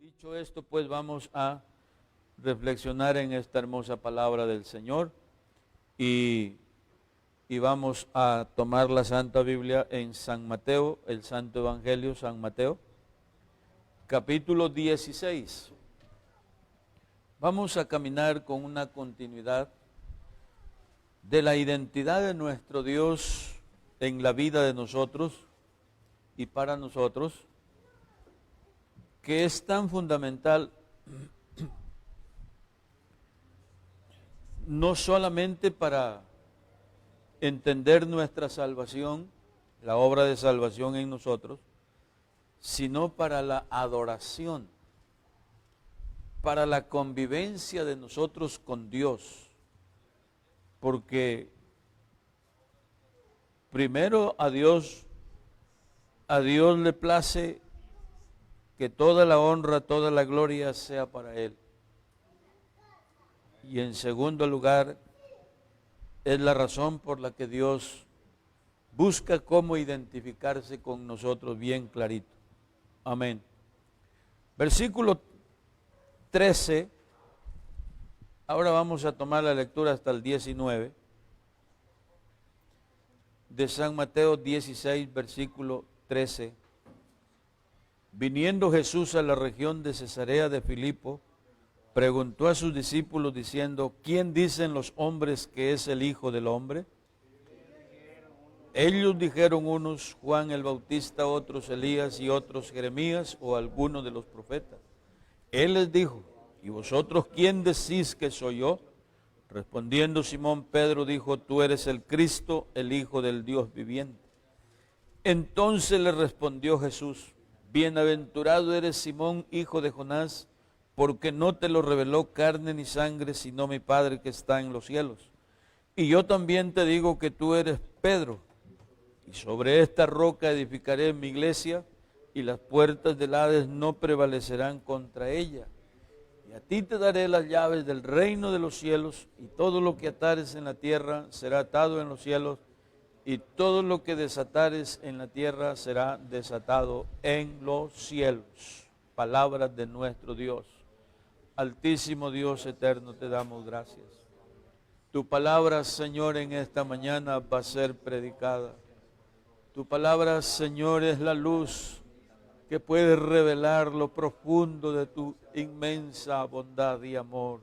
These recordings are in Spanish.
Dicho esto, pues vamos a reflexionar en esta hermosa palabra del Señor y vamos a tomar la Santa Biblia en San Mateo, el Santo Evangelio San Mateo, capítulo 16. Vamos a caminar con una continuidad de la identidad de nuestro Dios en la vida de nosotros y para nosotros, que es tan fundamental no solamente para entender nuestra salvación, la obra de salvación en nosotros, sino para la adoración, para la convivencia de nosotros con Dios. Porque primero a Dios le place que toda la honra, toda la gloria sea para Él. Y en segundo lugar, es la razón por la que Dios busca cómo identificarse con nosotros bien clarito. Amén. Versículo 13, ahora vamos a tomar la lectura hasta el 19, de San Mateo 16, versículo 13. Viniendo Jesús a la región de Cesarea de Filipo, preguntó a sus discípulos diciendo: ¿quién dicen los hombres que es el Hijo del Hombre? Ellos dijeron unos Juan el Bautista, otros Elías y otros Jeremías o alguno de los profetas. Él les dijo: ¿y vosotros quién decís que soy yo? Respondiendo Simón Pedro dijo: tú eres el Cristo, el Hijo del Dios viviente. Entonces le respondió Jesús: bienaventurado eres Simón, hijo de Jonás, porque no te lo reveló carne ni sangre, sino mi Padre que está en los cielos. Y yo también te digo que tú eres Pedro, y sobre esta roca edificaré mi iglesia, y las puertas del Hades no prevalecerán contra ella. Y a ti te daré las llaves del reino de los cielos, y todo lo que atares en la tierra será atado en los cielos, y todo lo que desatares en la tierra será desatado en los cielos. Palabras de nuestro Dios. Altísimo Dios eterno, te damos gracias. Tu palabra, Señor, en esta mañana va a ser predicada. Tu palabra, Señor, es la luz que puede revelar lo profundo de tu inmensa bondad y amor.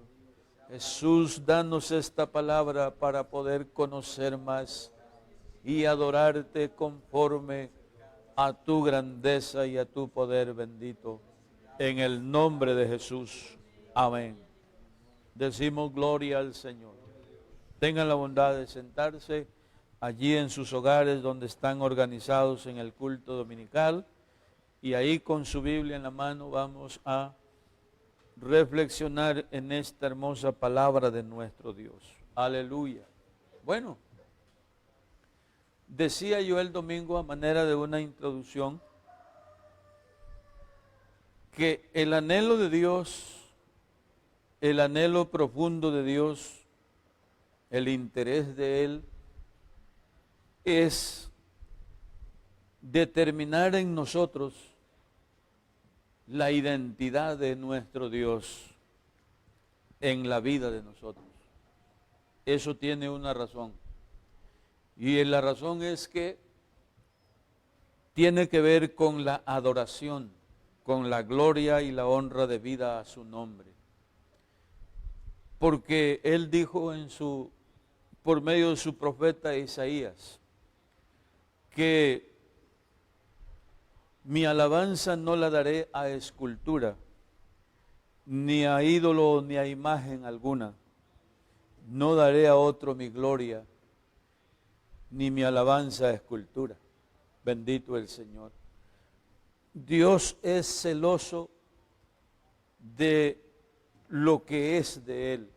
Jesús, danos esta palabra para poder conocer más y adorarte conforme a tu grandeza y a tu poder bendito. En el nombre de Jesús. Amén. Decimos gloria al Señor. Tengan la bondad de sentarse allí en sus hogares donde están organizados en el culto dominical, y ahí con su Biblia en la mano vamos a reflexionar en esta hermosa palabra de nuestro Dios. Aleluya. Bueno, decía yo el domingo a manera de una introducción que el anhelo de Dios, el anhelo profundo de Dios, el interés de Él es determinar en nosotros la identidad de nuestro Dios en la vida de nosotros. Eso tiene una razón. Y la razón es que tiene que ver con la adoración, con la gloria y la honra debida a su nombre. Porque Él dijo por medio de su profeta Isaías, que mi alabanza no la daré a escultura, ni a ídolo, ni a imagen alguna. No daré a otro mi gloria, ni mi alabanza a escultura. Bendito el Señor. Dios es celoso de lo que es de Él.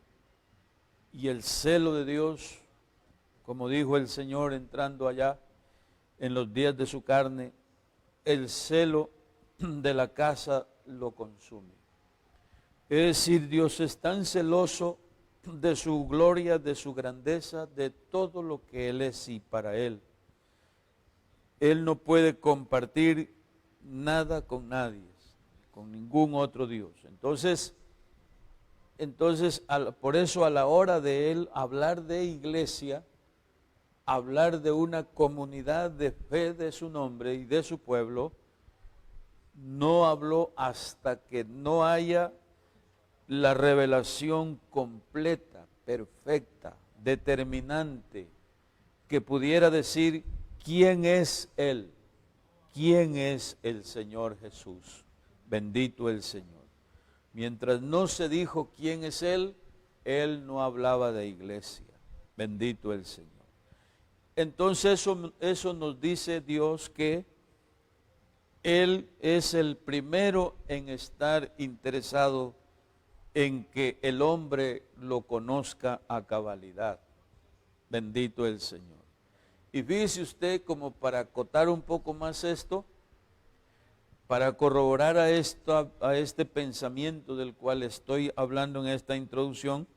Y el celo de Dios, como dijo el Señor entrando allá en los días de su carne, el celo de la casa lo consume. Es decir, Dios es tan celoso de su gloria, de su grandeza, de todo lo que Él es y para Él. Él no puede compartir nada con nadie. con ningún otro Dios. Entonces por eso a la hora de él hablar de iglesia, hablar de una comunidad de fe de su nombre y de su pueblo, no habló hasta que no haya la revelación completa, perfecta, determinante, que pudiera decir quién es Él, quién es el Señor Jesús. Bendito el Señor. Mientras no se dijo quién es Él, Él no hablaba de iglesia. Bendito el Señor. Entonces eso nos dice Dios que Él es el primero en estar interesado en que el hombre lo conozca a cabalidad. Bendito el Señor. Y fíjese usted, como para acotar un poco más esto, para corroborar a este pensamiento del cual estoy hablando en esta introducción,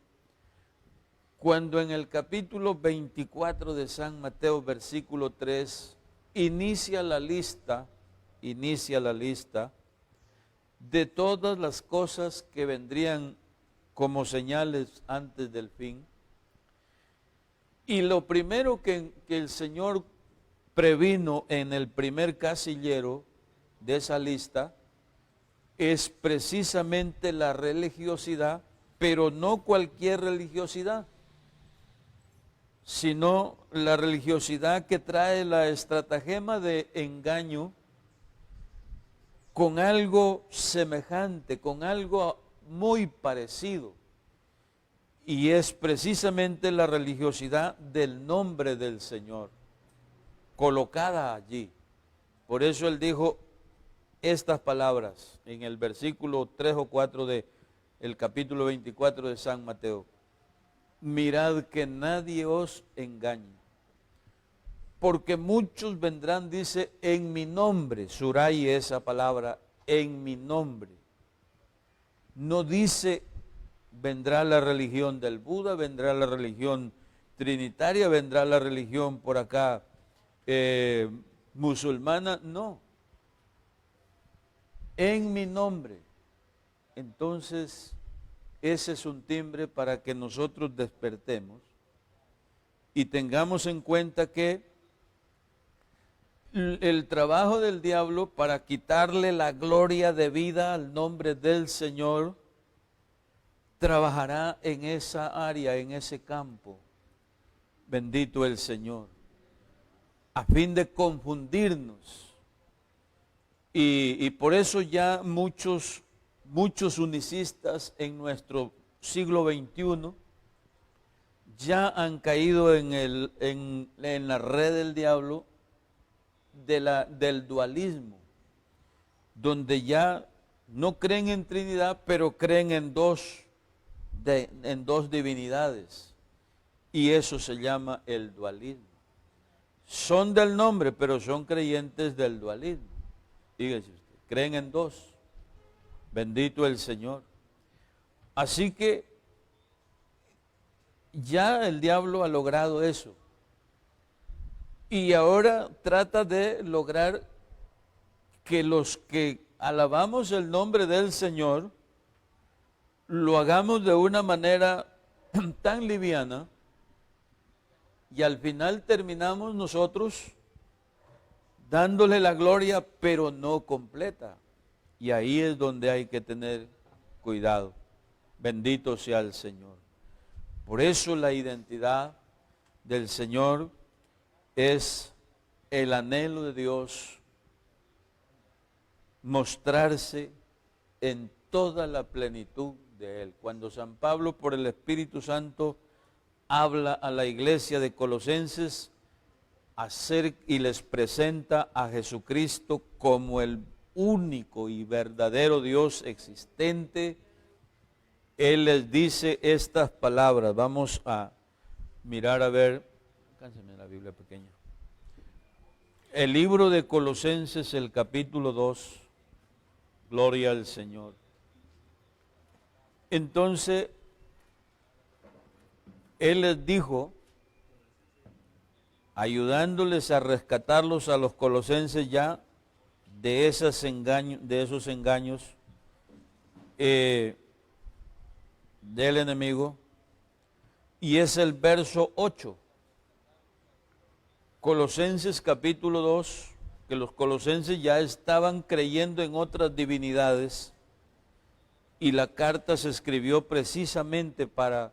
cuando en el capítulo 24 de San Mateo, versículo 3, inicia la lista de todas las cosas que vendrían como señales antes del fin. Y lo primero que el Señor previno en el primer casillero de esa lista es precisamente la religiosidad, pero no cualquier religiosidad, sino la religiosidad que trae la estratagema de engaño con algo semejante, con algo muy parecido. Y es precisamente la religiosidad del nombre del Señor, colocada allí. Por eso Él dijo estas palabras en el versículo 3 o 4 del capítulo 24 de San Mateo. Mirad que nadie os engañe, porque muchos vendrán, dice, en mi nombre. Suray esa palabra, en mi nombre. No dice vendrá la religión del Buda, vendrá la religión trinitaria, vendrá la religión por acá musulmana, no. En mi nombre. Entonces, ese es un timbre para que nosotros despertemos y tengamos en cuenta que el trabajo del diablo para quitarle la gloria de vida al nombre del Señor trabajará en esa área, en ese campo. Bendito el Señor. A fin de confundirnos. Y por eso ya muchos unicistas en nuestro siglo XXI ya han caído en la red del diablo del dualismo, donde ya no creen en Trinidad, pero creen en dos divinidades, y eso se llama el dualismo. Son del nombre, pero son creyentes del dualismo. Dígase usted, creen en dos. Bendito el Señor. Así que ya el diablo ha logrado eso. Y ahora trata de lograr que los que alabamos el nombre del Señor lo hagamos de una manera tan liviana y al final terminamos nosotros dándole la gloria, pero no completa. Y ahí es donde hay que tener cuidado. Bendito sea el Señor. Por eso la identidad del Señor es el anhelo de Dios mostrarse en toda la plenitud de Él. Cuando San Pablo por el Espíritu Santo habla a la iglesia de Colosenses y les presenta a Jesucristo como el único y verdadero Dios existente, Él les dice estas palabras. Vamos a mirar a ver, cánseme la Biblia pequeña. El libro de Colosenses, el capítulo 2, gloria al Señor. Entonces, Él les dijo, ayudándoles a rescatarlos a los colosenses ya de esos engaños del enemigo, y es el verso 8. Colosenses capítulo 2, que los colosenses ya estaban creyendo en otras divinidades, y la carta se escribió precisamente para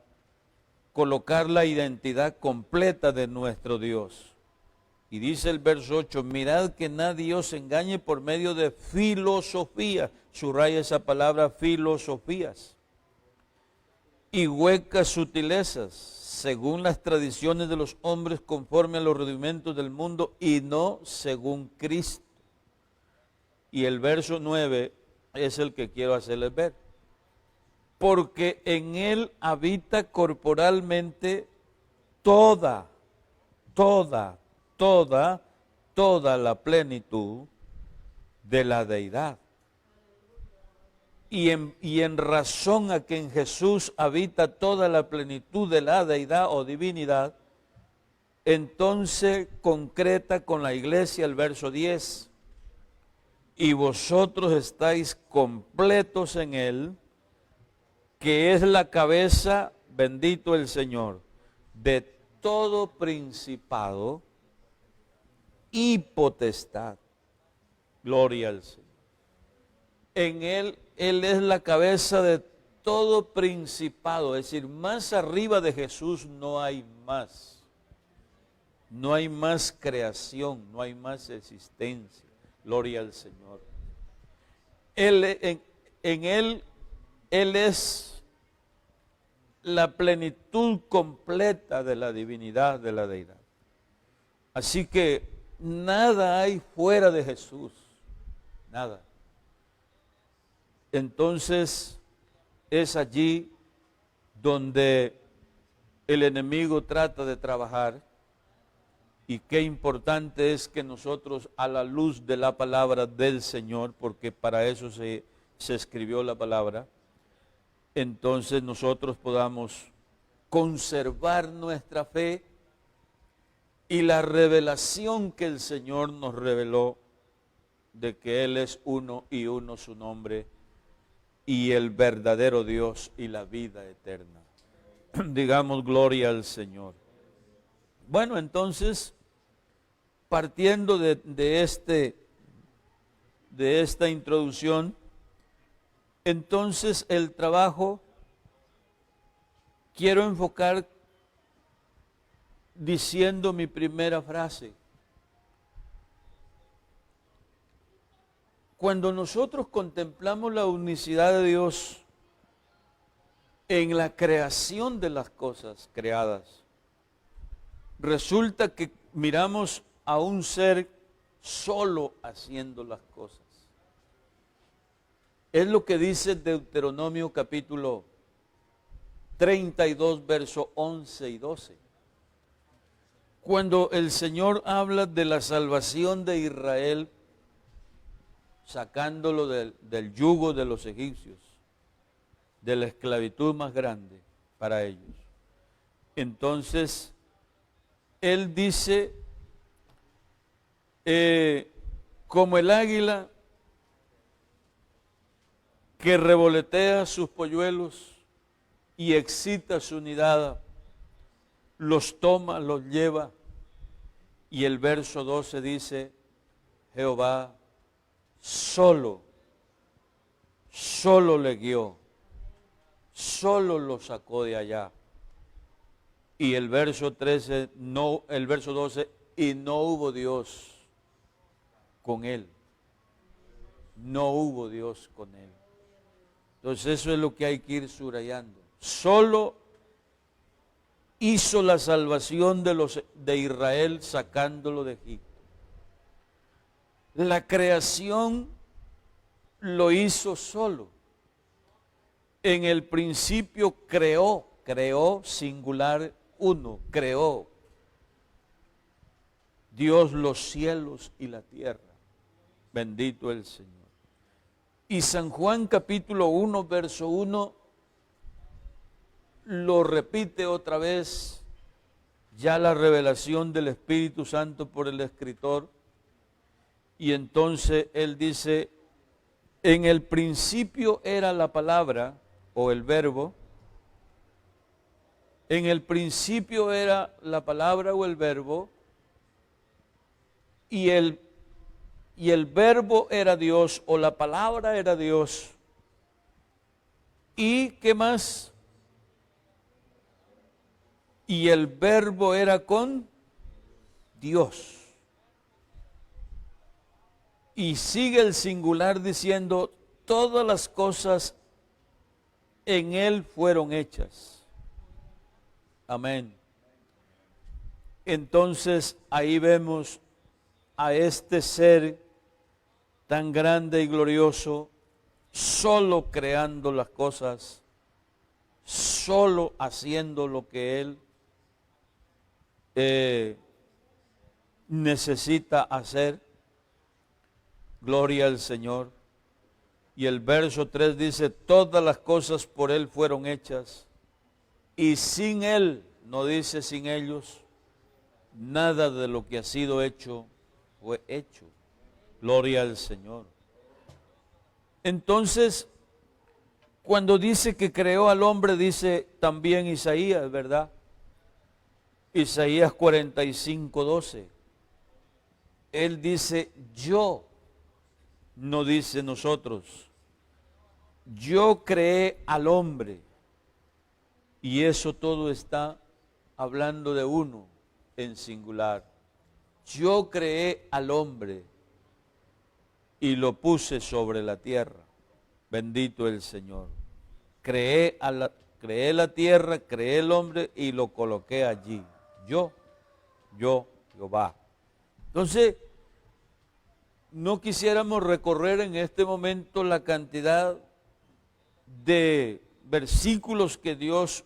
colocar la identidad completa de nuestro Dios. Y dice el verso 8, mirad que nadie os engañe por medio de filosofía, subraya esa palabra, filosofías, y huecas sutilezas, según las tradiciones de los hombres, conforme a los rudimentos del mundo, y no según Cristo. Y el verso 9 es el que quiero hacerles ver. Porque en Él habita corporalmente toda la plenitud de la deidad. Y en razón a que en Jesús habita toda la plenitud de la deidad o divinidad, entonces concreta con la iglesia el verso 10, y vosotros estáis completos en Él, que es la cabeza, bendito el Señor, de todo principado y potestad. Gloria al Señor. En Él es la cabeza de todo principado, es decir, más arriba de Jesús no hay más. No hay más creación, no hay más existencia. Gloria al Señor. En Él es la plenitud completa de la divinidad, de la deidad. Así que nada hay fuera de Jesús, nada. Entonces es allí donde el enemigo trata de trabajar, y qué importante es que nosotros, a la luz de la palabra del Señor, porque para eso se escribió la palabra, entonces nosotros podamos conservar nuestra fe y la revelación que el Señor nos reveló de que Él es uno y uno su nombre, y el verdadero Dios y la vida eterna. Digamos gloria al Señor. Bueno, entonces, partiendo de esta introducción, entonces el trabajo quiero enfocar diciendo mi primera frase. Cuando nosotros contemplamos la unicidad de Dios en la creación de las cosas creadas, resulta que miramos a un ser solo haciendo las cosas. Es lo que dice Deuteronomio capítulo 32, versos 11 y 12. Cuando el Señor habla de la salvación de Israel, sacándolo del yugo de los egipcios, de la esclavitud más grande para ellos. Entonces, Él dice, como el águila que revolotea sus polluelos y excita su nidada, los toma, los lleva. Y el verso 12 dice, Jehová solo le guió, solo lo sacó de allá. Y el verso 13, no, el verso 12, y no hubo Dios con él. No hubo Dios con él. Entonces eso es lo que hay que ir subrayando. Solo hizo la salvación de Israel sacándolo de Egipto. La creación lo hizo solo. En el principio creó singular uno, creó Dios los cielos y la tierra. Bendito el Señor. Y San Juan capítulo 1, verso 1, lo repite otra vez, ya la revelación del Espíritu Santo por el escritor, y entonces él dice, En el principio era la palabra o el verbo. En el principio era la palabra o el verbo. Y el verbo era Dios o la palabra era Dios. ¿Y qué más? Y el verbo era con Dios. Y sigue el singular diciendo, todas las cosas en Él fueron hechas. Amén. Entonces ahí vemos a este ser tan grande y glorioso, solo creando las cosas, solo haciendo lo que Él necesita hacer. Gloria al Señor. Y el verso 3 dice, todas las cosas por Él fueron hechas, y sin Él, no dice sin ellos, nada de lo que ha sido hecho fue hecho. Gloria al Señor. Entonces, cuando dice que creó al hombre, dice también Isaías, ¿verdad? Isaías 45:12. Él dice, yo, no dice nosotros. Yo creé al hombre. Y eso todo está hablando de uno en singular. Yo creé al hombre y lo puse sobre la tierra. Bendito el Señor. Creé la tierra, creé el hombre y lo coloqué allí. Yo, Jehová. Entonces, no quisiéramos recorrer en este momento la cantidad de versículos que Dios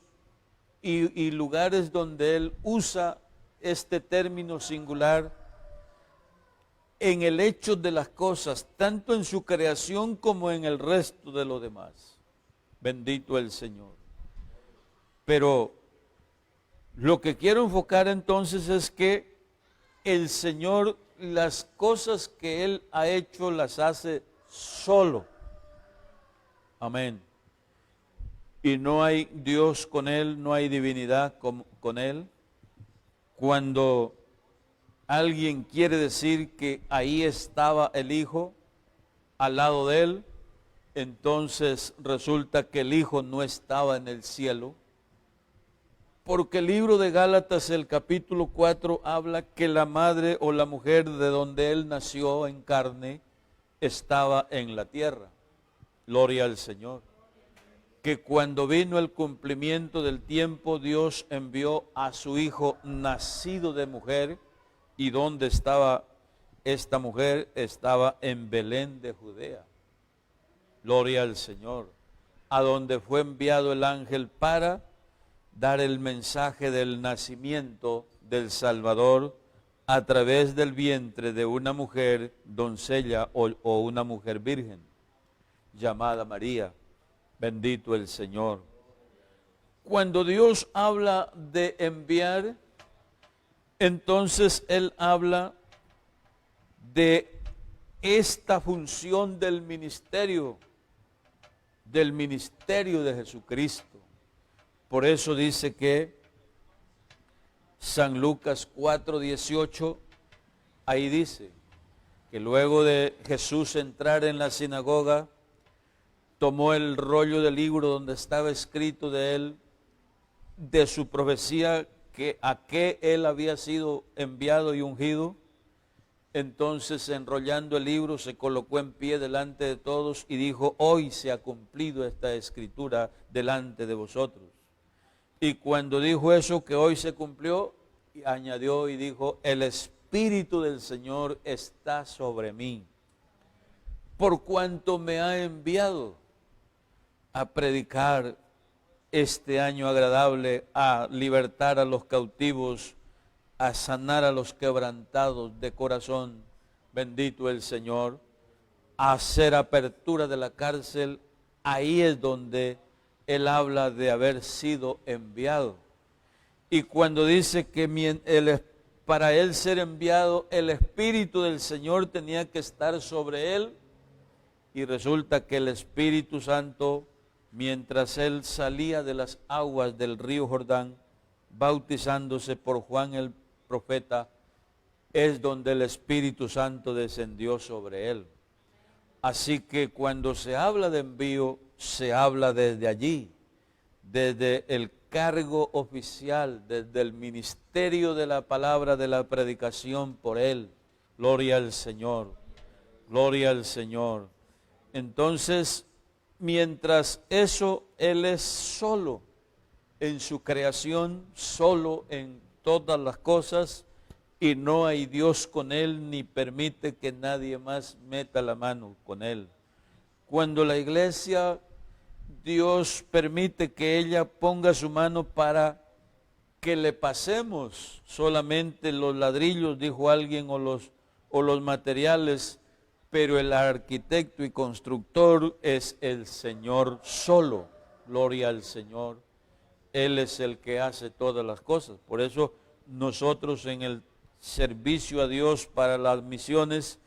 y lugares donde Él usa este término singular en el hecho de las cosas, tanto en su creación como en el resto de lo demás. Bendito el Señor. Pero lo que quiero enfocar entonces es que el Señor, las cosas que Él ha hecho, las hace solo. Amén. Y no hay Dios con Él, no hay divinidad con Él. Cuando alguien quiere decir que ahí estaba el Hijo al lado de Él, entonces resulta que el Hijo no estaba en el cielo. Porque el libro de Gálatas, el capítulo 4, habla que la madre o la mujer de donde Él nació en carne estaba en la tierra. Gloria al Señor. Que cuando vino el cumplimiento del tiempo, Dios envió a su Hijo nacido de mujer. ¿Y dónde estaba esta mujer? Estaba en Belén de Judea. Gloria al Señor. A donde fue enviado el ángel para dar el mensaje del nacimiento del Salvador a través del vientre de una mujer doncella o una mujer virgen llamada María. Bendito el Señor. Cuando Dios habla de enviar, entonces Él habla de esta función del ministerio de Jesucristo. Por eso dice que San Lucas 4:18, ahí dice que luego de Jesús entrar en la sinagoga, tomó el rollo del libro donde estaba escrito de él, de su profecía, que a qué él había sido enviado y ungido. Entonces, enrollando el libro, se colocó en pie delante de todos y dijo, hoy se ha cumplido esta escritura delante de vosotros. Y cuando dijo eso, que hoy se cumplió, añadió y dijo, el Espíritu del Señor está sobre mí, por cuanto me ha enviado a predicar este año agradable, a libertar a los cautivos, a sanar a los quebrantados de corazón, bendito el Señor, a hacer apertura de la cárcel. Ahí es donde Él habla de haber sido enviado. Y cuando dice que para Él ser enviado, el Espíritu del Señor tenía que estar sobre Él, Y resulta que el Espíritu Santo, mientras él salía de las aguas del río Jordán, bautizándose por Juan el profeta, es donde el Espíritu Santo descendió sobre él. Así que cuando se habla de envío, se habla desde allí, desde el cargo oficial, desde el ministerio de la palabra, de la predicación por él. Gloria al Señor, gloria al Señor. Entonces, mientras eso, él es solo en su creación, solo en todas las cosas, y no hay Dios con él, ni permite que nadie más meta la mano con él. Cuando la iglesia, Dios permite que ella ponga su mano para que le pasemos solamente los ladrillos, dijo alguien, o los materiales, pero el arquitecto y constructor es el Señor solo. Gloria al Señor. Él es el que hace todas las cosas. Por eso nosotros en el servicio a Dios para las misiones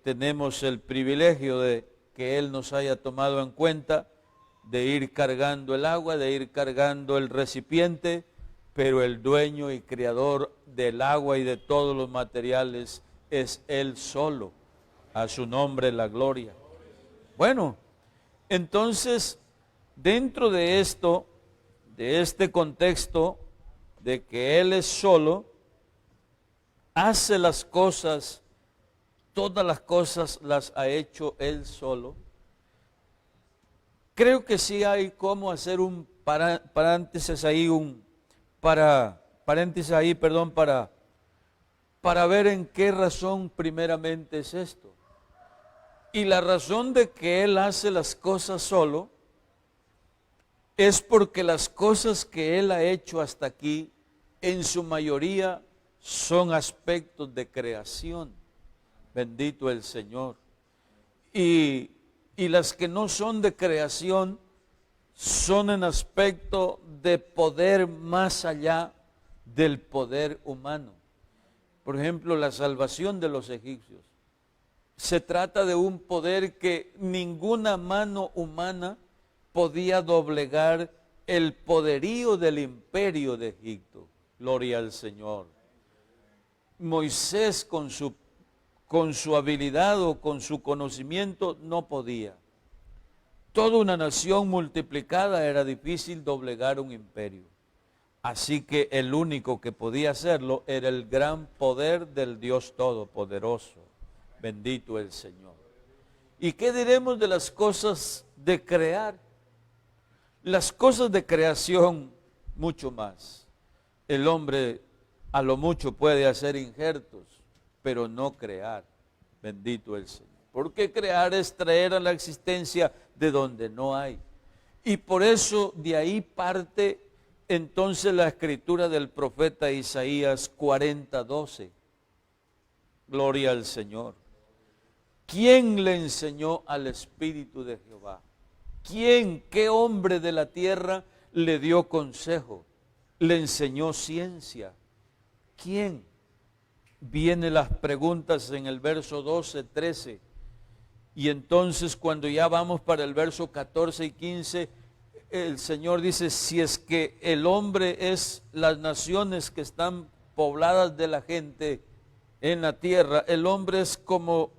tenemos el privilegio de que Él nos haya tomado en cuenta, de ir cargando el agua, de ir cargando el recipiente, pero el dueño y creador del agua y de todos los materiales es Él solo. A su nombre la gloria. Bueno, entonces, dentro de esto, de este contexto, de que Él es solo, hace las cosas, todas las cosas las ha hecho Él solo. Creo que sí hay cómo hacer un paréntesis ahí, para ver en qué razón primeramente es esto. Y la razón de que Él hace las cosas solo es porque las cosas que Él ha hecho hasta aquí, en su mayoría, son aspectos de creación. Bendito el Señor. Y las que no son de creación, son en aspecto de poder más allá del poder humano. Por ejemplo, la salvación de los egipcios. Se trata de un poder que ninguna mano humana podía doblegar el poderío del imperio de Egipto. Gloria al Señor. Moisés con su habilidad o con su conocimiento no podía. Toda una nación multiplicada era difícil doblegar un imperio. Así que el único que podía hacerlo era el gran poder del Dios Todopoderoso. Bendito el Señor. ¿Y qué diremos de las cosas de crear? Las cosas de creación, mucho más. El hombre a lo mucho puede hacer injertos, pero no crear. Bendito el Señor. Porque crear es traer a la existencia de donde no hay. Y por eso de ahí parte entonces la escritura del profeta Isaías 40:12. Gloria al Señor. ¿Quién le enseñó al Espíritu de Jehová? ¿Quién, qué hombre de la tierra le dio consejo? ¿Le enseñó ciencia? ¿Quién? Vienen las preguntas en el verso 12, 13. Y entonces cuando ya vamos para el verso 14 y 15, el Señor dice, si es que el hombre es las naciones que están pobladas de la gente en la tierra, el hombre es como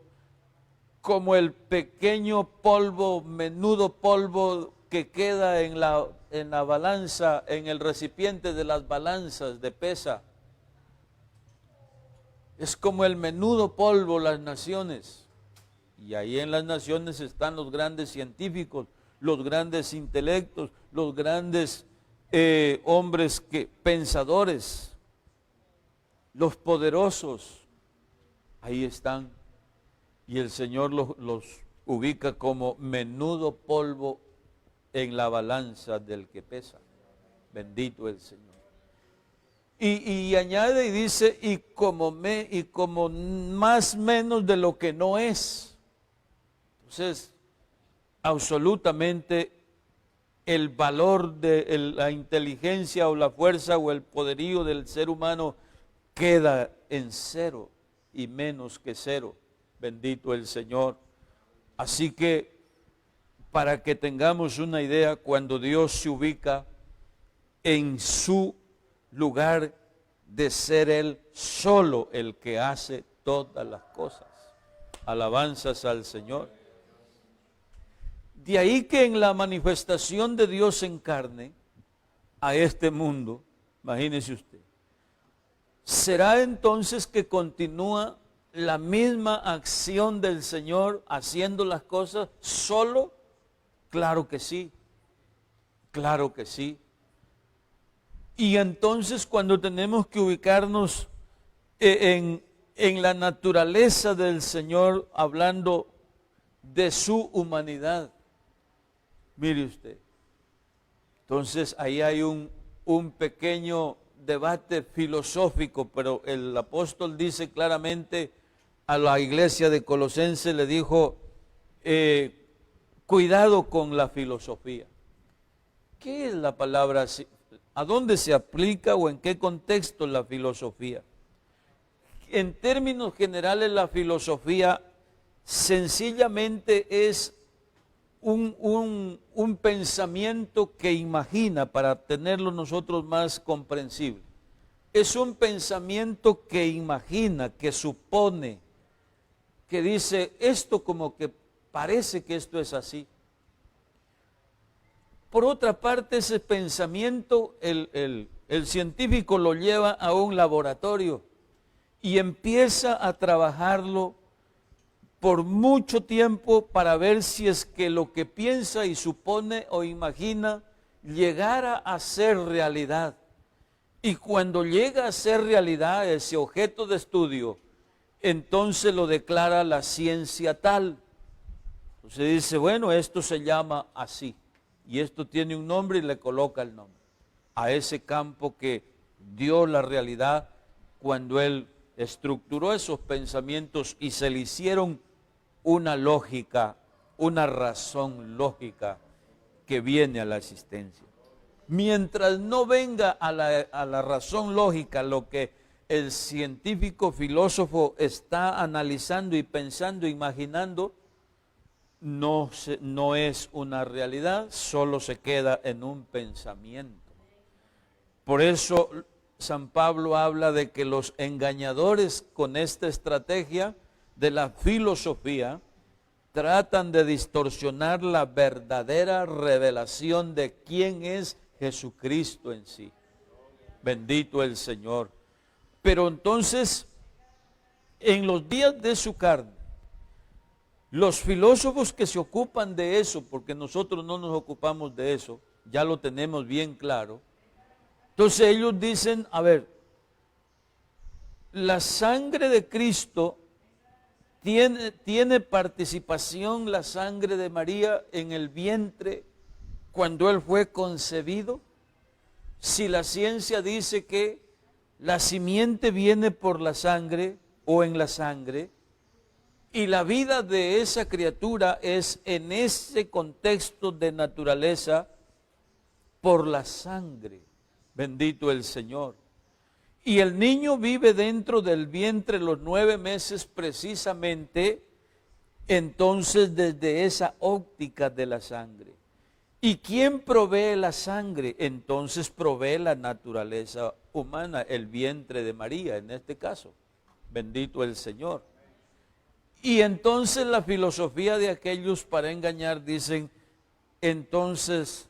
el pequeño polvo, menudo polvo que queda en la balanza, en el recipiente de las balanzas de pesa. Es como el menudo polvo las naciones. Y ahí en las naciones están los grandes científicos, los grandes intelectos, los grandes hombres pensadores, los poderosos. Ahí están. Y el Señor los ubica como menudo polvo en la balanza del que pesa. Bendito el Señor. Y añade y dice, y como más menos de lo que no es. Entonces, absolutamente el valor de la inteligencia o la fuerza o el poderío del ser humano queda en cero y menos que cero. Bendito el Señor. Así que, para que tengamos una idea, cuando Dios se ubica en su lugar de ser Él solo el que hace todas las cosas. Alabanzas al Señor. De ahí que en la manifestación de Dios en carne a este mundo, imagínese usted, ¿será entonces que continúa la misma acción del Señor haciendo las cosas solo? Claro que sí, claro que sí. Y entonces cuando tenemos que ubicarnos en la naturaleza del Señor, hablando de su humanidad, mire usted, entonces ahí hay un pequeño debate filosófico, pero el apóstol dice claramente a la iglesia de Colosenses, le dijo, cuidado con la filosofía. ¿Qué es la palabra? ¿A dónde se aplica o en qué contexto la filosofía? En términos generales, la filosofía sencillamente es un pensamiento que imagina, para tenerlo nosotros más comprensible. Es un pensamiento que imagina, que supone, que dice esto como que parece que esto es así. Por otra parte, ese pensamiento el científico lo lleva a un laboratorio y empieza a trabajarlo por mucho tiempo para ver si es que lo que piensa y supone o imagina llegara a ser realidad. Y cuando llega a ser realidad ese objeto de estudio, entonces lo declara la ciencia tal. Entonces dice, bueno, esto se llama así. Y esto tiene un nombre y le coloca el nombre a ese campo que dio la realidad cuando él estructuró esos pensamientos y se le hicieron una lógica, una razón lógica que viene a la existencia. Mientras no venga a la razón lógica lo que el científico filósofo está analizando y pensando, imaginando, no es una realidad, solo se queda en un pensamiento. Por eso San Pablo habla de que los engañadores con esta estrategia de la filosofía tratan de distorsionar la verdadera revelación de quién es Jesucristo en sí. Bendito el Señor. Pero entonces, en los días de su carne, los filósofos que se ocupan de eso, porque nosotros no nos ocupamos de eso, ya lo tenemos bien claro. Entonces ellos dicen, a ver, la sangre de Cristo tiene participación, la sangre de María en el vientre cuando Él fue concebido. Si la ciencia dice que la simiente viene por la sangre o en la sangre, y la vida de esa criatura es en ese contexto de naturaleza por la sangre. Bendito el Señor. Y el niño vive dentro del vientre los 9 meses precisamente, entonces desde esa óptica de la sangre. ¿Y quién provee la sangre? Entonces provee la naturaleza humana, el vientre de María en este caso. Bendito el Señor. Y entonces la filosofía de aquellos para engañar dicen, entonces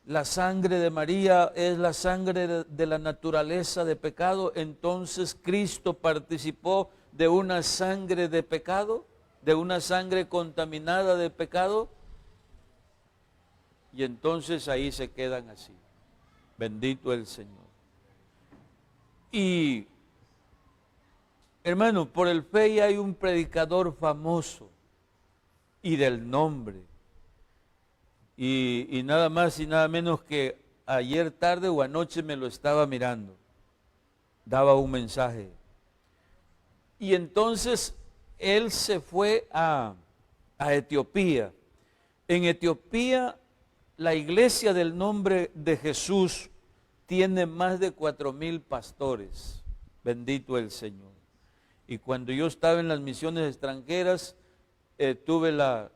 la sangre de María es la sangre de la naturaleza de pecado, entonces Cristo participó de una sangre de pecado, de una sangre contaminada de pecado, y entonces ahí se quedan así. Bendito el Señor. Y hermano, por el Fe hay un predicador famoso y del nombre. Y nada más y nada menos que ayer tarde o anoche me lo estaba mirando. Daba un mensaje. Y entonces él se fue a Etiopía. En Etiopía la iglesia del nombre de Jesús tiene más de 4,000 pastores. Bendito el Señor. Y cuando yo estaba en las misiones extranjeras, tuve la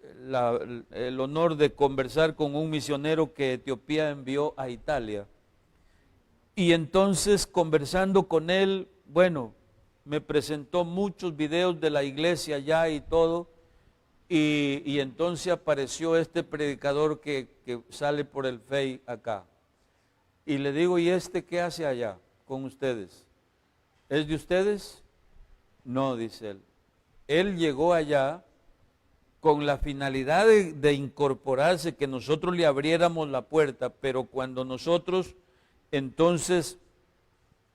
el honor de conversar con un misionero que Etiopía envió a Italia. Y entonces, conversando con él, bueno, me presentó muchos videos de la iglesia allá y todo, y entonces apareció este predicador que sale por el Face acá. Y le digo, ¿y este qué hace allá con ustedes? ¿Es de ustedes? No, dice él. Él llegó allá con la finalidad de incorporarse, que nosotros le abriéramos la puerta, pero cuando nosotros entonces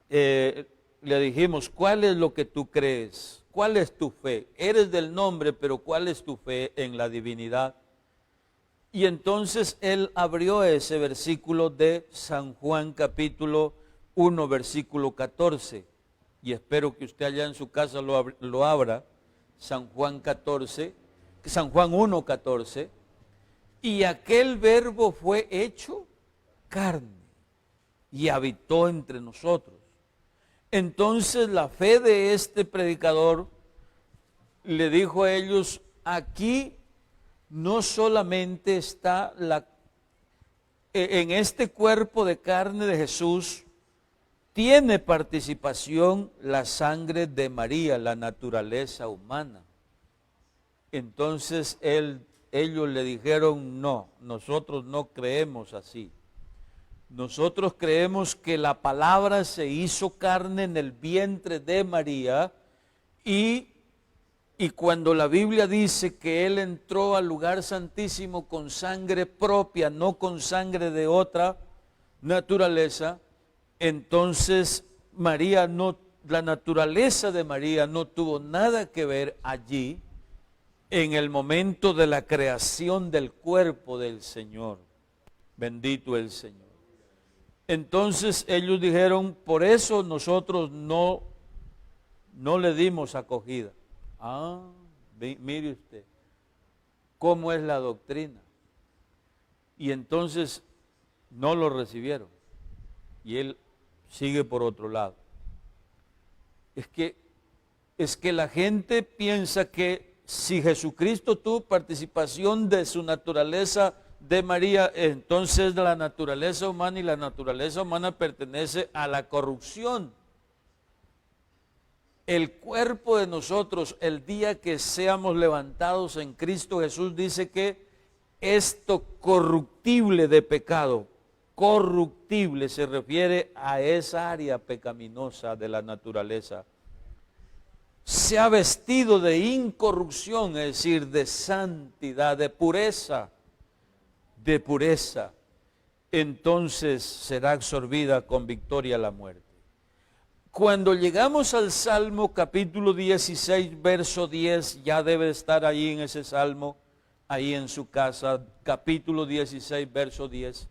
le dijimos, ¿cuál es lo que tú crees? ¿Cuál es tu fe? Eres del nombre, pero ¿cuál es tu fe en la divinidad? Y entonces él abrió ese versículo de San Juan capítulo 1, versículo 14. Y espero que usted allá en su casa lo abra. San Juan 1, 14. Y aquel verbo fue hecho carne y habitó entre nosotros. Entonces la fe de este predicador le dijo a ellos, aquí no solamente está en este cuerpo de carne de Jesús, tiene participación la sangre de María, la naturaleza humana. Entonces ellos le dijeron, no, nosotros no creemos así. Nosotros creemos que la palabra se hizo carne en el vientre de María y cuando la Biblia dice que Él entró al lugar santísimo con sangre propia, no con sangre de otra naturaleza, entonces la naturaleza de María no tuvo nada que ver allí en el momento de la creación del cuerpo del Señor. Bendito el Señor. Entonces ellos dijeron, por eso nosotros no le dimos acogida. Mire usted, cómo es la doctrina. Y entonces no lo recibieron. Y él sigue por otro lado. Es que la gente piensa que si Jesucristo tuvo participación de su naturaleza de María, entonces la naturaleza humana, y la naturaleza humana pertenece a la corrupción. El cuerpo de nosotros, el día que seamos levantados en Cristo Jesús, dice que esto corruptible de pecado, corruptible se refiere a esa área pecaminosa de la naturaleza, se ha vestido de incorrupción, es decir, de santidad, de pureza, entonces será absorbida con victoria la muerte. Cuando llegamos al Salmo capítulo 16, verso 10, ya debe estar ahí en ese Salmo, ahí en su casa, capítulo 16, verso 10.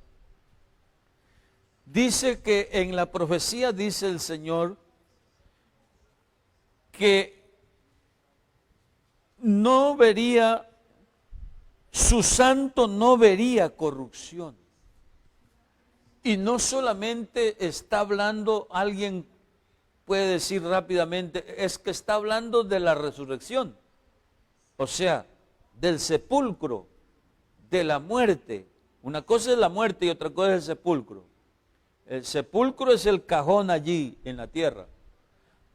Dice que en la profecía dice el Señor que su santo no vería corrupción. Y no solamente está hablando, alguien puede decir rápidamente, es que está hablando de la resurrección, o sea, del sepulcro, de la muerte. Una cosa es la muerte y otra cosa es el sepulcro. El sepulcro es el cajón allí en la tierra,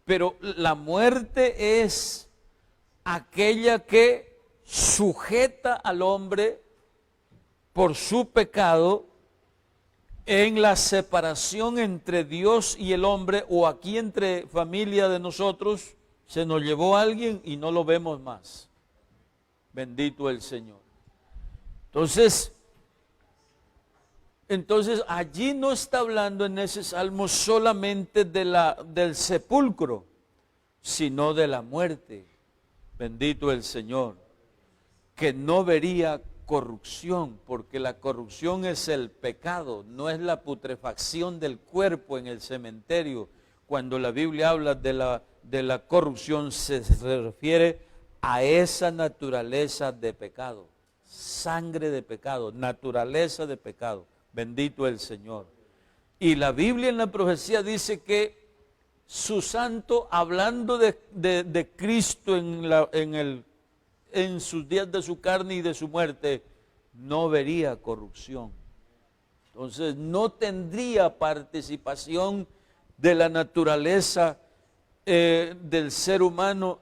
pero la muerte es aquella que sujeta al hombre por su pecado en la separación entre Dios y el hombre, o aquí entre familia de nosotros, se nos llevó alguien y no lo vemos más. Bendito el Señor. Entonces allí no está hablando en ese salmo solamente del sepulcro, sino de la muerte. Bendito el Señor, que no vería corrupción, porque la corrupción es el pecado, no es la putrefacción del cuerpo en el cementerio. Cuando la Biblia habla de la corrupción, se refiere a esa naturaleza de pecado, sangre de pecado, naturaleza de pecado. Bendito el Señor. Y la Biblia en la profecía dice que su santo, hablando de Cristo en en sus días de su carne y de su muerte, no vería corrupción. Entonces no tendría participación de la naturaleza del ser humano,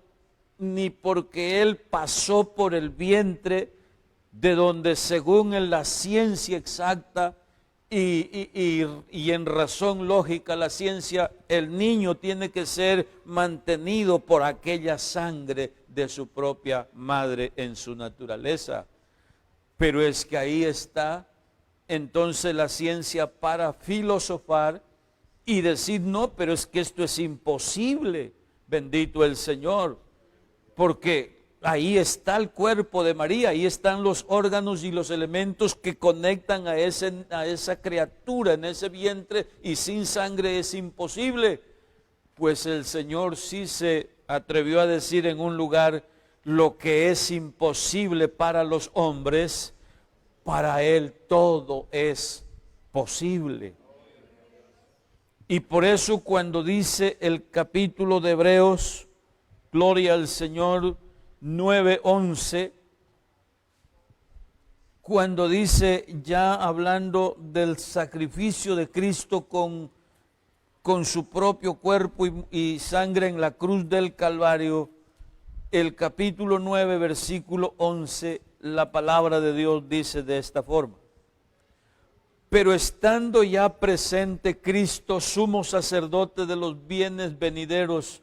ni porque él pasó por el vientre, de donde según en la ciencia exacta y en razón lógica la ciencia, el niño tiene que ser mantenido por aquella sangre de su propia madre en su naturaleza. Pero es que ahí está entonces la ciencia para filosofar y decir, no, pero es que esto es imposible, bendito el Señor, porque ahí está el cuerpo de María, ahí están los órganos y los elementos que conectan a esa criatura en ese vientre, y sin sangre es imposible. Pues el Señor sí se atrevió a decir en un lugar, lo que es imposible para los hombres, para Él todo es posible. Y por eso cuando dice el capítulo de Hebreos, gloria al Señor, 9:11, cuando dice, ya hablando del sacrificio de Cristo con su propio cuerpo y sangre en la cruz del Calvario, el capítulo 9, versículo 11, la palabra de Dios dice de esta forma: pero estando ya presente Cristo, sumo sacerdote de los bienes venideros,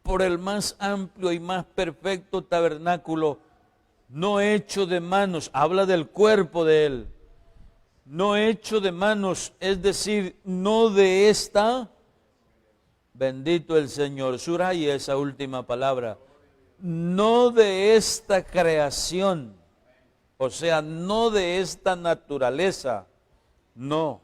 por el más amplio y más perfecto tabernáculo, no hecho de manos, habla del cuerpo de Él, no hecho de manos, es decir, no de esta, bendito el Señor, subraya esa última palabra, no de esta creación, o sea, no de esta naturaleza, no.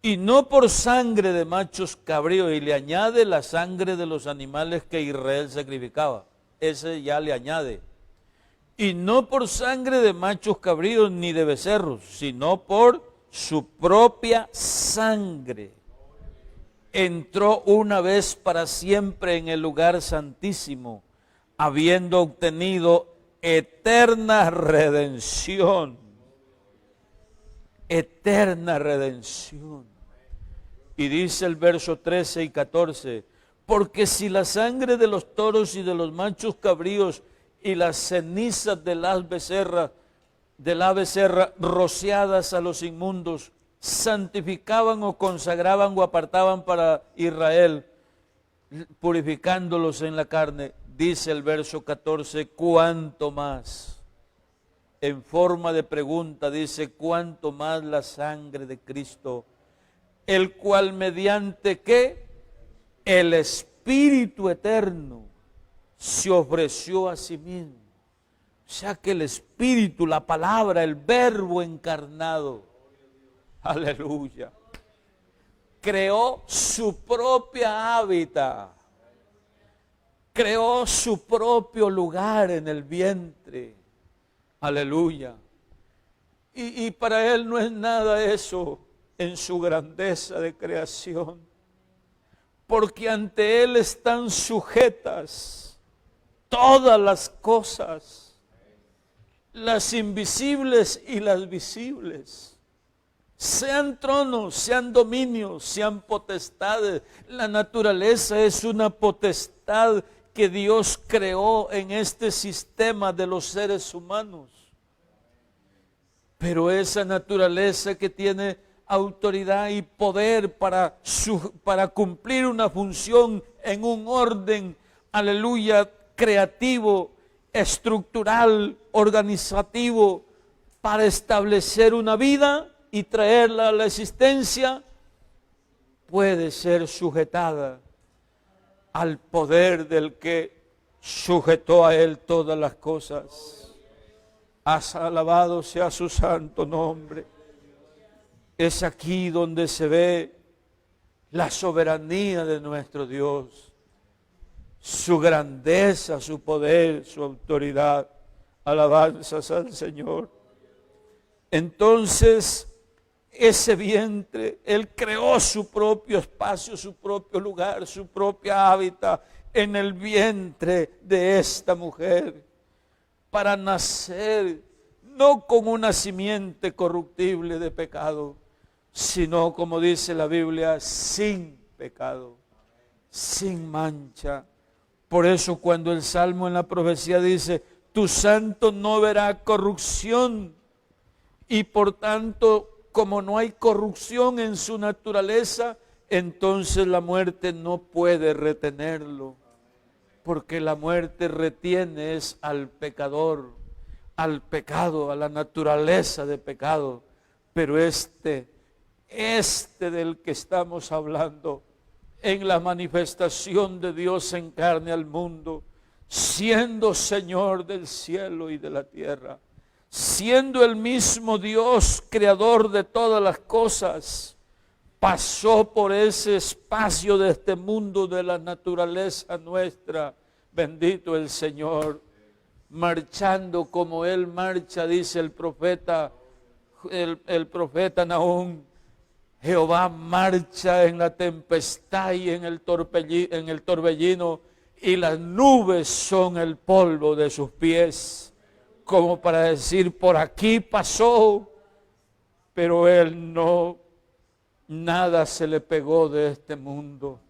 Y no por sangre de machos cabríos, y le añade la sangre de los animales que Israel sacrificaba, ese ya le añade. Y no por sangre de machos cabríos ni de becerros, sino por su propia sangre. Entró una vez para siempre en el lugar santísimo, habiendo obtenido eterna redención. Eterna redención. Y dice el verso 13 y 14, porque si la sangre de los toros y de los machos cabríos y las cenizas de la becerra rociadas a los inmundos santificaban o consagraban o apartaban para Israel, purificándolos en la carne, dice el verso 14, cuánto más. En forma de pregunta dice, cuánto más la sangre de Cristo, el cual mediante ¿qué? El Espíritu eterno se ofreció a sí mismo. O sea que el Espíritu, la palabra, el verbo encarnado, aleluya, creó su propia hábitat, creó su propio lugar en el vientre. Aleluya. Y para Él no es nada eso en su grandeza de creación, porque ante Él están sujetas todas las cosas, las invisibles y las visibles, sean tronos, sean dominios, sean potestades. La naturaleza es una potestad que Dios creó en este sistema de los seres humanos. Pero esa naturaleza que tiene autoridad y poder para cumplir una función en un orden, aleluya, creativo, estructural, organizativo, para establecer una vida y traerla a la existencia, puede ser sujetada al poder del que sujetó a Él todas las cosas. Alabado sea su santo nombre. Es aquí donde se ve la soberanía de nuestro Dios, su grandeza, su poder, su autoridad. Alabanzas al Señor. Entonces, ese vientre, Él creó su propio espacio, su propio lugar, su propia hábitat en el vientre de esta mujer. para nacer no con una simiente corruptible de pecado, sino, como dice la Biblia, sin pecado, sin mancha. Por eso cuando el Salmo en la profecía dice, tu santo no verá corrupción, y por tanto, como no hay corrupción en su naturaleza, entonces la muerte no puede retenerlo, porque la muerte retiene es al pecador, al pecado, a la naturaleza de pecado. Pero este del que estamos hablando, en la manifestación de Dios en carne al mundo, siendo Señor del cielo y de la tierra, siendo el mismo Dios, creador de todas las cosas, pasó por ese espacio de este mundo de la naturaleza nuestra, bendito el Señor, marchando como Él marcha, dice el profeta Nahum, Jehová marcha en la tempestad y en el torbellino, y las nubes son el polvo de sus pies, como para decir, por aquí pasó, pero Él no, nada se le pegó de este mundo.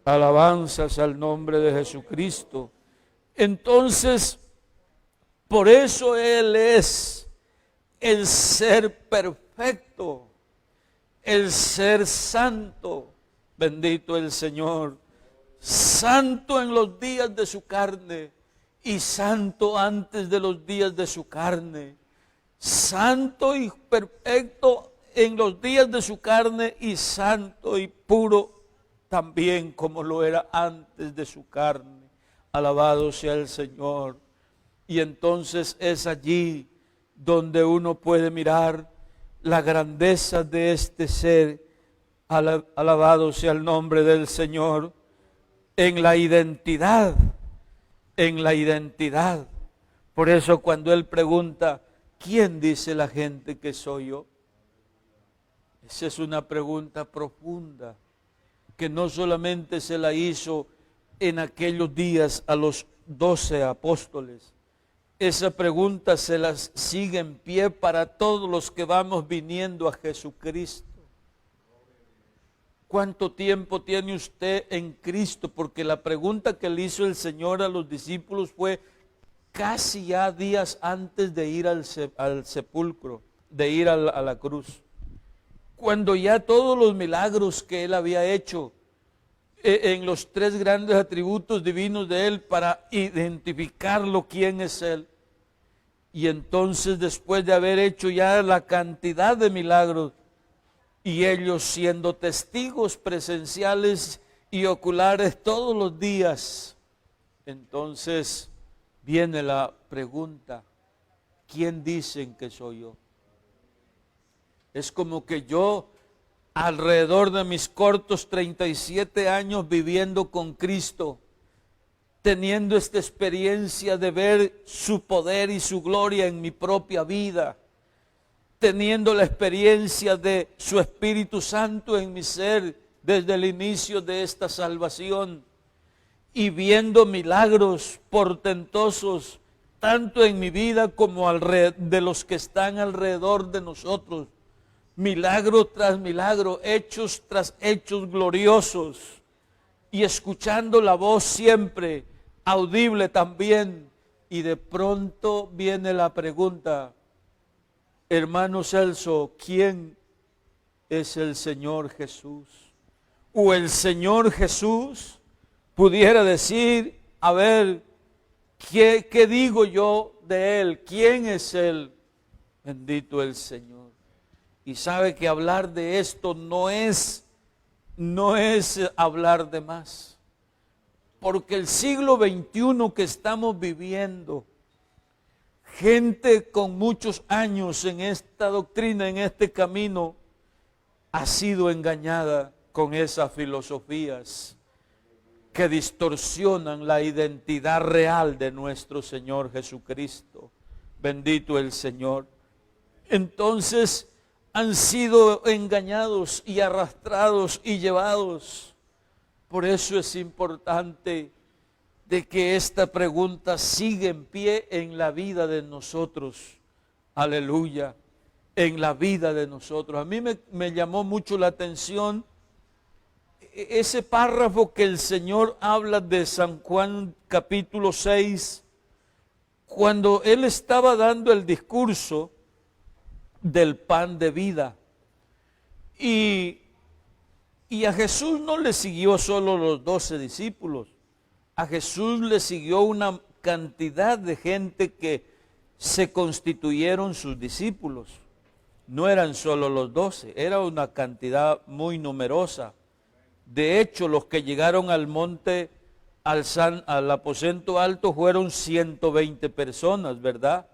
Alabanzas al nombre de Jesucristo. Entonces, por eso Él es el ser perfecto, el ser santo, bendito el Señor, santo en los días de su carne y santo antes de los días de su carne, santo y perfecto en los días de su carne y santo y puro también como lo era antes de su carne. Alabado sea el Señor. Y entonces es allí donde uno puede mirar la grandeza de este ser. Alabado sea el nombre del Señor. En la identidad, en la identidad. Por eso cuando Él pregunta, ¿quién dice la gente que soy yo? Esa es una pregunta profunda, que no solamente se la hizo en aquellos días a los 12 apóstoles. Esa pregunta se las sigue en pie para todos los que vamos viniendo a Jesucristo. ¿Cuánto tiempo tiene usted en Cristo? Porque la pregunta que le hizo el Señor a los discípulos fue casi ya días antes de ir al sepulcro, de ir a la cruz. Cuando ya todos los milagros que Él había hecho en los tres grandes atributos divinos de Él para identificarlo quién es Él. Y entonces después de haber hecho ya la cantidad de milagros, y ellos siendo testigos presenciales y oculares todos los días, entonces viene la pregunta, ¿quién dicen que soy yo? Es como que yo, alrededor de mis cortos 37 años viviendo con Cristo, teniendo esta experiencia de ver su poder y su gloria en mi propia vida, teniendo la experiencia de su Espíritu Santo en mi ser desde el inicio de esta salvación y viendo milagros portentosos tanto en mi vida como de los que están alrededor de nosotros, milagro tras milagro, hechos tras hechos gloriosos, y escuchando la voz siempre audible también, y de pronto viene la pregunta, hermano Celso, ¿quién es el Señor Jesús? O el Señor Jesús pudiera decir, a ver, ¿qué digo yo de Él? ¿Quién es Él? Bendito el Señor. Y sabe que hablar de esto no es hablar de más. Porque el siglo XXI que estamos viviendo, gente con muchos años en esta doctrina, en este camino, ha sido engañada con esas filosofías que distorsionan la identidad real de nuestro Señor Jesucristo. Bendito el Señor. Entonces han sido engañados y arrastrados y llevados. Por eso es importante de que esta pregunta sigue en pie en la vida de nosotros. Aleluya, en la vida de nosotros. A mí me llamó mucho la atención ese párrafo que el Señor habla de San Juan capítulo 6, cuando Él estaba dando el discurso del pan de vida. Y a Jesús no le siguió solo los 12 discípulos. A Jesús le siguió una cantidad de gente que se constituyeron sus discípulos. No eran solo los 12, era una cantidad muy numerosa. De hecho, los que llegaron al monte, al aposento alto, fueron 120 personas, ¿verdad?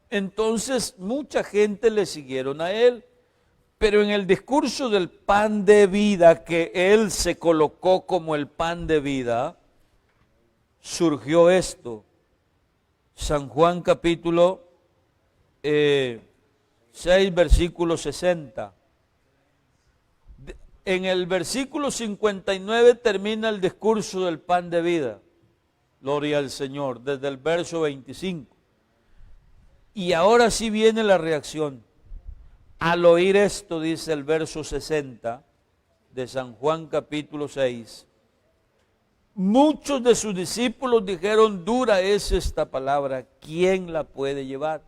Entonces, mucha gente le siguieron a Él. Pero en el discurso del pan de vida, que Él se colocó como el pan de vida, surgió esto. San Juan capítulo 6, versículo 60. En el versículo 59 termina el discurso del pan de vida. Gloria al Señor, desde el verso 25. Y ahora sí viene la reacción. Al oír esto, dice el verso 60 de San Juan capítulo 6, muchos de sus discípulos dijeron, dura es esta palabra, ¿quién la puede llevar?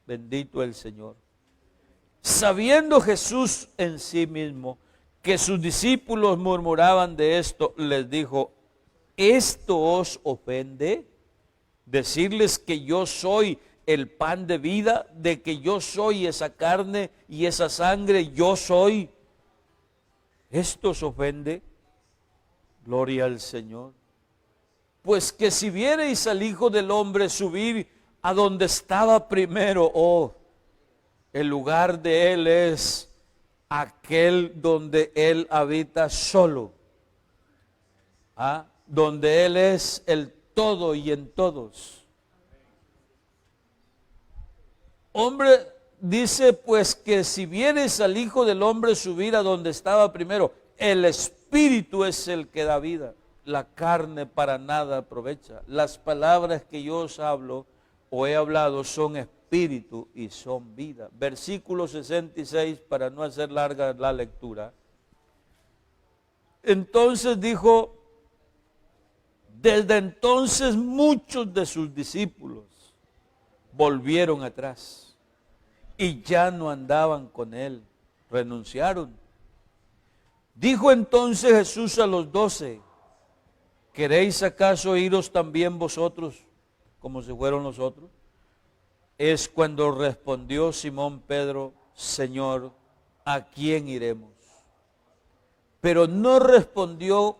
Bendito el Señor. Sabiendo Jesús en sí mismo que sus discípulos murmuraban de esto, les dijo, ¿esto os ofende? Decirles que yo soy el pan de vida, de que yo soy esa carne y esa sangre, yo soy. ¿Esto os ofende? Gloria al Señor. Pues que si viereis al Hijo del Hombre subir a donde estaba primero, oh, el lugar de Él es aquel donde Él habita solo, donde Él es el todo y en todos. Hombre, dice pues que si vieres al Hijo del Hombre subir a donde estaba primero, el Espíritu es el que da vida, la carne para nada aprovecha. Las palabras que yo os hablo o he hablado son espíritu y son vida. Versículo 66, para no hacer larga la lectura. Entonces dijo, desde entonces muchos de sus discípulos volvieron atrás y ya no andaban con él, renunciaron. Dijo entonces Jesús a los 12, ¿queréis acaso iros también vosotros como se fueron los otros? Es cuando respondió Simón Pedro, Señor, ¿a quién iremos? Pero no respondió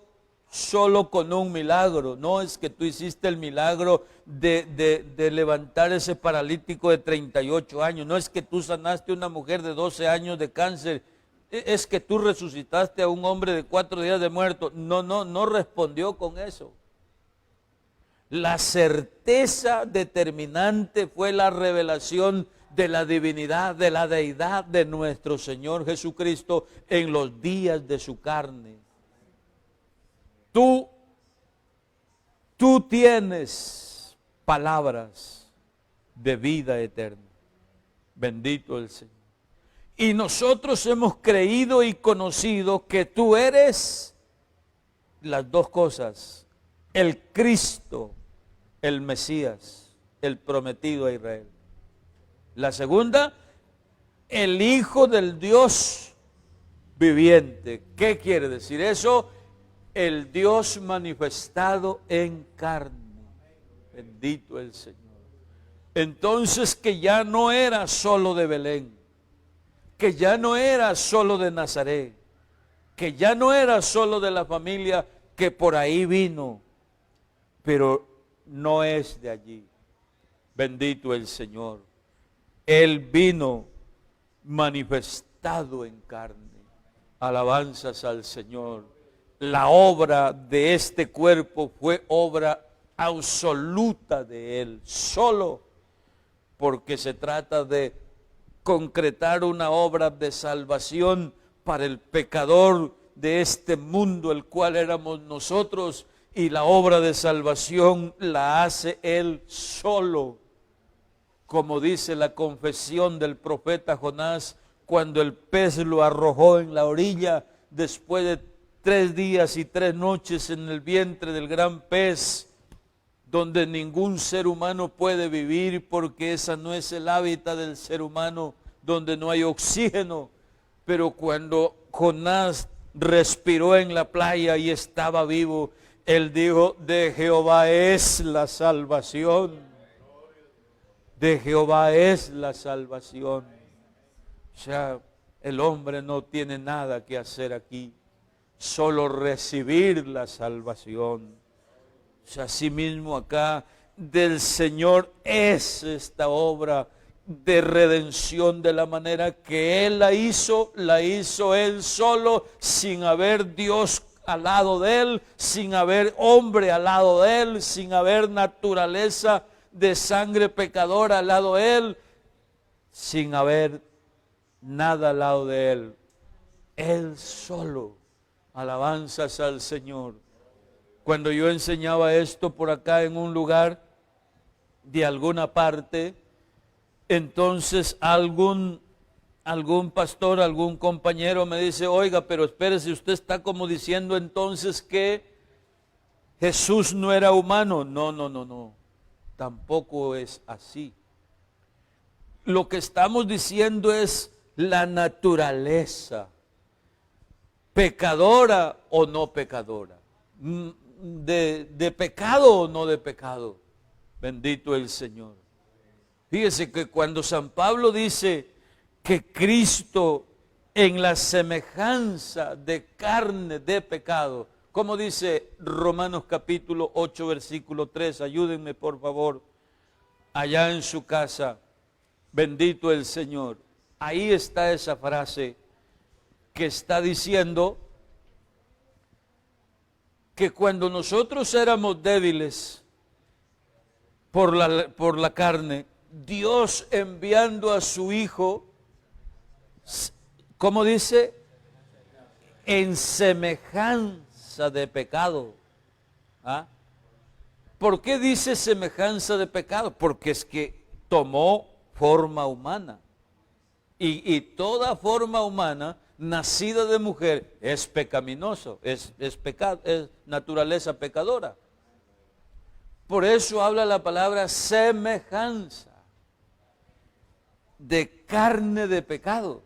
solo con un milagro. No es que tú hiciste el milagro de levantar ese paralítico de 38 años. No es que tú sanaste a una mujer de 12 años de cáncer. Es que tú resucitaste a un hombre de 4 días de muerto. No respondió con eso. La certeza determinante fue la revelación de la divinidad, de la deidad de nuestro Señor Jesucristo en los días de su carne. Tú tienes palabras de vida eterna. Bendito el Señor. Y nosotros hemos creído y conocido que tú eres las dos cosas: el Cristo, el Mesías, el prometido a Israel. La segunda, el Hijo del Dios viviente. ¿Qué quiere decir eso? El Dios manifestado en carne. Bendito el Señor. Entonces, que ya no era solo de Belén, que ya no era solo de Nazaret, que ya no era solo de la familia que por ahí vino, pero no es de allí. Bendito el Señor. Él vino manifestado en carne. Alabanzas al Señor. La obra de este cuerpo fue obra absoluta de Él, solo porque se trata de concretar una obra de salvación para el pecador de este mundo, el cual éramos nosotros, y la obra de salvación la hace Él solo. Como dice la confesión del profeta Jonás, cuando el pez lo arrojó en la orilla, después de 3 días y 3 noches en el vientre del gran pez, donde ningún ser humano puede vivir, porque esa no es el hábitat del ser humano, donde no hay oxígeno. Pero cuando Jonás respiró en la playa y estaba vivo, él dijo: de Jehová es la salvación. De Jehová es la salvación. O sea, el hombre no tiene nada que hacer aquí, solo recibir la salvación. O sea, asimismo acá del Señor es esta obra de redención, de la manera que Él la hizo Él solo, sin haber Dios al lado de Él, sin haber hombre al lado de Él, sin haber naturaleza de sangre pecadora al lado de Él, sin haber nada al lado de Él. Él solo. Alabanzas al Señor. Cuando yo enseñaba esto por acá en un lugar de alguna parte, entonces algún pastor, algún compañero me dice: oiga, pero espérese, usted está como diciendo entonces que Jesús no era humano. No, tampoco es así. Lo que estamos diciendo es la naturaleza, pecadora o no pecadora, de pecado o no de pecado. Bendito el Señor. Fíjese que cuando San Pablo dice que Cristo en la semejanza de carne de pecado, como dice Romanos capítulo 8 versículo 3, ayúdenme por favor, allá en su casa, bendito el Señor. Ahí está esa frase que está diciendo que cuando nosotros éramos débiles por la carne, Dios enviando a su Hijo, ¿cómo dice? En semejanza de pecado. ¿Ah? ¿Por qué dice semejanza de pecado? Porque es que tomó forma humana. Y toda forma humana nacida de mujer es pecaminoso, es pecado, es naturaleza pecadora. Por eso habla la palabra semejanza de carne de pecado.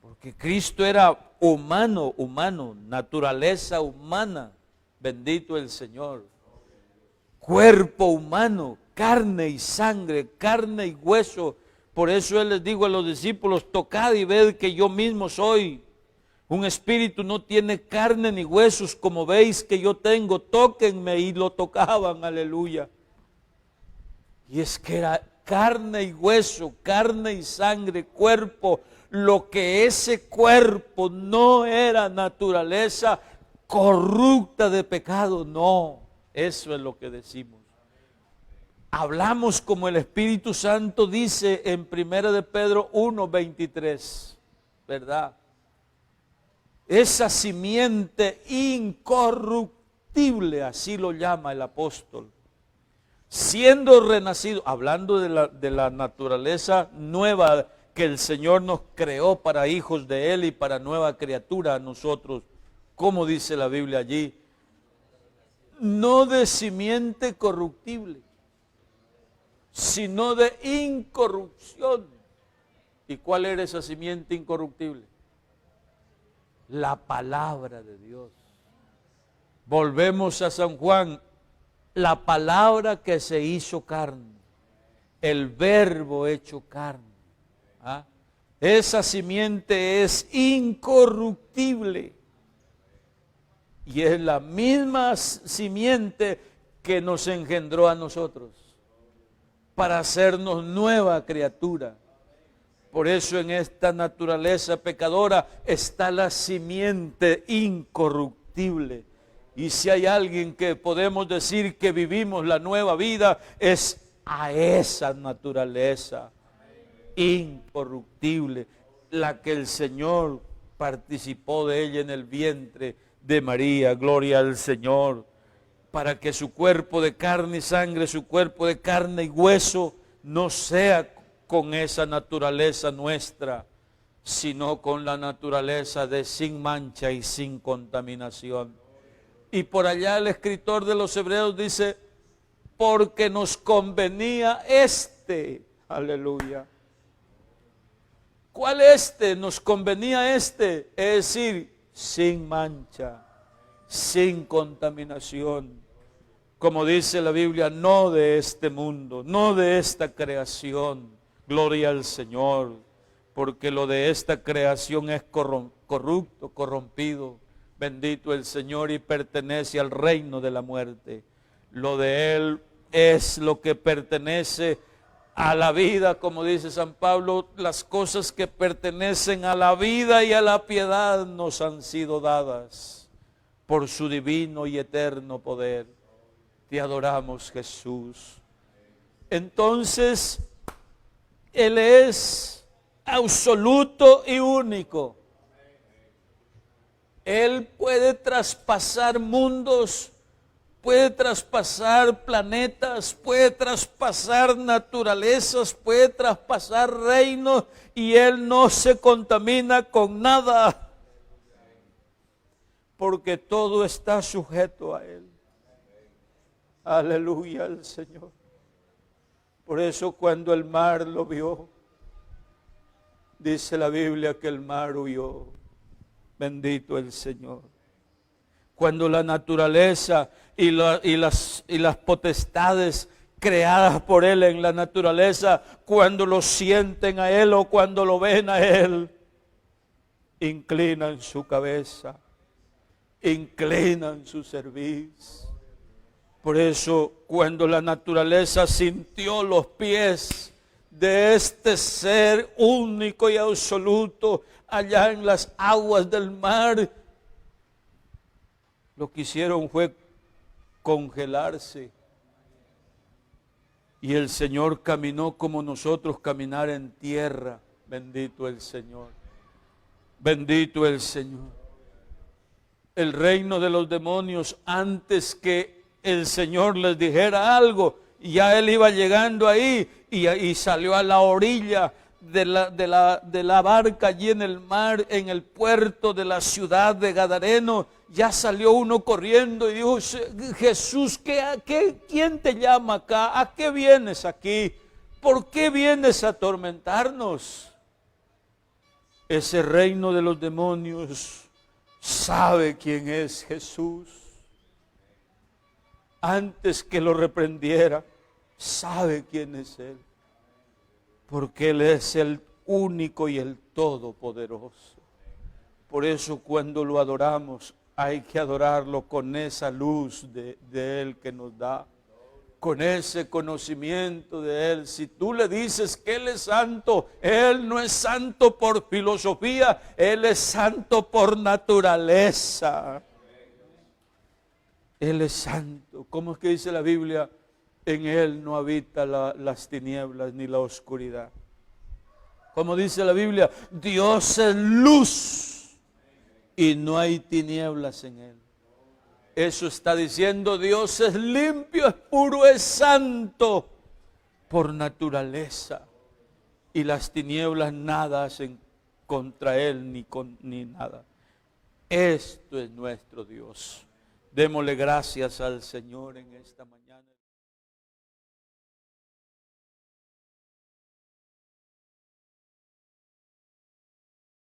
Porque Cristo era humano, naturaleza humana, bendito el Señor. Cuerpo humano, carne y sangre, carne y hueso. Por eso Él les dijo a los discípulos: tocad y ved que yo mismo soy. Un espíritu no tiene carne ni huesos como veis que yo tengo, tóquenme. Y lo tocaban, aleluya. Y es que era carne y hueso, carne y sangre, cuerpo. Lo que ese cuerpo no era naturaleza corrupta de pecado, no. Eso es lo que decimos. Hablamos como el Espíritu Santo dice en 1 de Pedro 1:23, ¿verdad? Esa simiente incorruptible, así lo llama el apóstol, siendo renacido, hablando de la naturaleza nueva que el Señor nos creó para hijos de Él y para nueva criatura a nosotros, como dice la Biblia allí, no de simiente corruptible, sino de incorrupción. ¿Y cuál era esa simiente incorruptible? La palabra de Dios. Volvemos a San Juan, la palabra que se hizo carne, el verbo hecho carne. ¿Ah? Esa simiente es incorruptible y es la misma simiente que nos engendró a nosotros para hacernos nueva criatura. Por eso en esta naturaleza pecadora está la simiente incorruptible. Y si hay alguien que podemos decir que vivimos la nueva vida, es a esa naturaleza incorruptible, la que el Señor participó de ella en el vientre de María. Gloria al Señor. para que su cuerpo de carne y sangre, su cuerpo de carne y hueso, no sea con esa naturaleza nuestra, sino con la naturaleza de sin mancha y sin contaminación. Y por allá el escritor de los Hebreos dice, porque nos convenía aleluya. ¿Cuál nos convenía es decir, sin mancha, sin contaminación. Como dice la Biblia, no de este mundo, no de esta creación. Gloria al Señor, porque lo de esta creación es corrupto, corrompido. Bendito el Señor, y pertenece al reino de la muerte. Lo de Él es lo que pertenece a la vida, como dice San Pablo, las cosas que pertenecen a la vida y a la piedad nos han sido dadas por su divino y eterno poder. Te adoramos, Jesús. Entonces, Él es absoluto y único. Él puede traspasar mundos, puede traspasar planetas, puede traspasar naturalezas, puede traspasar reinos, y Él no se contamina con nada, porque todo está sujeto a Él. Aleluya al Señor. Por eso cuando el mar lo vio, dice la Biblia que el mar huyó. Bendito el Señor. Cuando la naturaleza y las potestades creadas por Él en la naturaleza, cuando lo sienten a Él o cuando lo ven a Él, inclinan su cabeza, inclinan su cerviz. Por eso, cuando la naturaleza sintió los pies de este ser único y absoluto allá en las aguas del mar, lo que hicieron fue congelarse. Y el Señor caminó como nosotros caminar en tierra. Bendito el Señor. Bendito el Señor. El reino de los demonios, antes que el Señor les dijera algo, ya Él iba llegando ahí y salió a la orilla de la barca allí en el mar, en el puerto de la ciudad de Gadareno. Ya salió uno corriendo y dijo: Jesús, ¿quién te llama acá? ¿A qué vienes aquí? ¿Por qué vienes a atormentarnos? Ese reino de los demonios sabe quién es Jesús. Antes que lo reprendiera, sabe quién es Él. Porque Él es el único y el todopoderoso. Por eso cuando lo adoramos, hay que adorarlo con esa luz de Él que nos da, con ese conocimiento de Él. Si tú le dices que Él es santo, Él no es santo por filosofía, Él es santo por naturaleza. Él es santo. ¿Cómo es que dice la Biblia? En Él no habita las tinieblas ni la oscuridad. Como dice la Biblia, Dios es luz y no hay tinieblas en Él. Eso está diciendo: Dios es limpio, es puro, es santo por naturaleza. Y las tinieblas nada hacen contra Él ni nada. Esto es nuestro Dios. Démosle gracias al Señor en esta mañana.